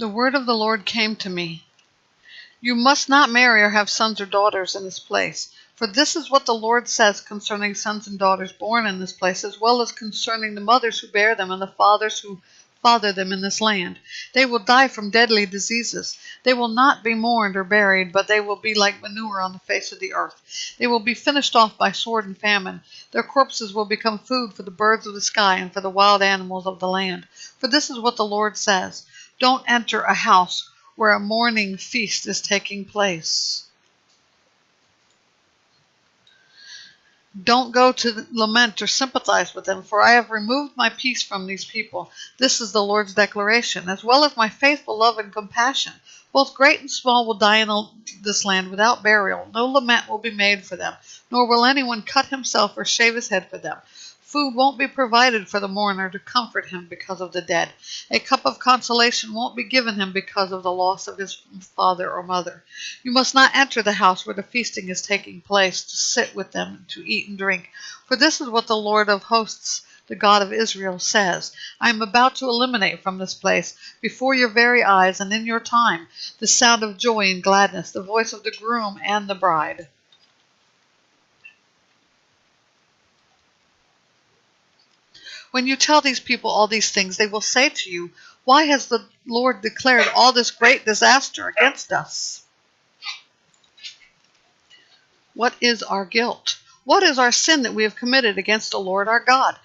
The word of the Lord came to me. You must not marry or have sons or daughters in this place. For this is what the Lord says concerning sons and daughters born in this place, as well as concerning the mothers who bear them and the fathers who father them in this land. They will die from deadly diseases. They will not be mourned or buried, but they will be like manure on the face of the earth. They will be finished off by sword and famine. Their corpses will become food for the birds of the sky and for the wild animals of the land. For this is what the Lord says. Don't enter a house where a mourning feast is taking place. Don't go to lament or sympathize with them, for I have removed my peace from these people. This is the Lord's declaration, as well as my faithful love and compassion. Both great and small will die in this land without burial. No lament will be made for them, nor will anyone cut himself or shave his head for them. Food won't be provided for the mourner to comfort him because of the dead. A cup of consolation won't be given him because of the loss of his father or mother. You must not enter the house where the feasting is taking place to sit with them, to eat and drink. For this is what the Lord of hosts, the God of Israel, says. I am about to eliminate from this place, before your very eyes and in your time, the sound of joy and gladness, the voice of the groom and the bride. When you tell these people all these things, they will say to you, why has the Lord declared all this great disaster against us? What is our guilt? What is our sin that we have committed against the Lord our God?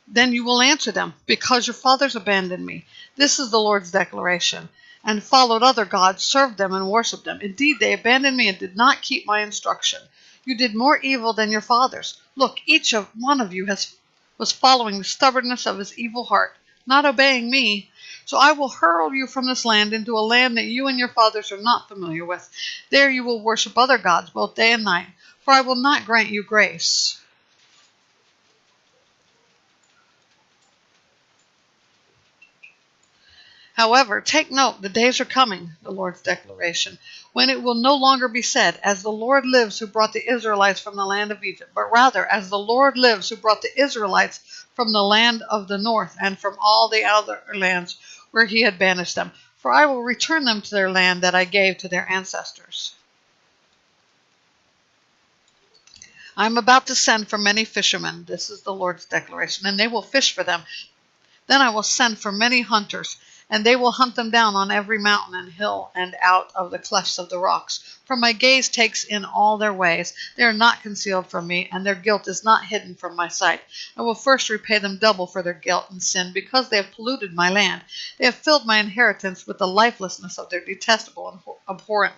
Then you will answer them, because your fathers abandoned me. This is the Lord's declaration, and followed other gods, served them and worshipped them. Indeed, they abandoned me and did not keep my instruction. You did more evil than your fathers. Look, each one of you was following the stubbornness of his evil heart, not obeying me. So I will hurl you from this land into a land that you and your fathers are not familiar with. There you will worship other gods both day and night, for I will not grant you grace. However, take note, the days are coming, the Lord's declaration, when it will no longer be said, as the Lord lives who brought the Israelites from the land of Egypt, but rather, as the Lord lives who brought the Israelites from the land of the north and from all the other lands where he had banished them. For I will return them to their land that I gave to their ancestors. I am about to send for many fishermen, this is the Lord's declaration, and they will fish for them. Then I will send for many hunters, and they will hunt them down on every mountain and hill and out of the clefts of the rocks. For my gaze takes in all their ways. They are not concealed from me, and their guilt is not hidden from my sight. I will first repay them double for their guilt and sin, because they have polluted my land. They have filled my inheritance with the lifelessness of their detestable and abhorrent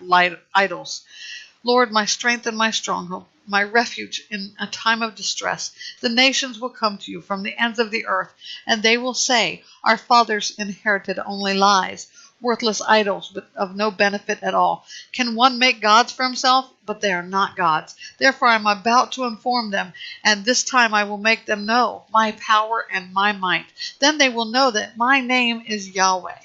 idols. Lord, my strength and my stronghold, my refuge in a time of distress. The nations will come to you from the ends of the earth, and they will say, our fathers inherited only lies, worthless idols of no benefit at all. Can one make gods for himself? But they are not gods. Therefore I am about to inform them, and this time I will make them know my power and my might. Then they will know that my name is Yahweh.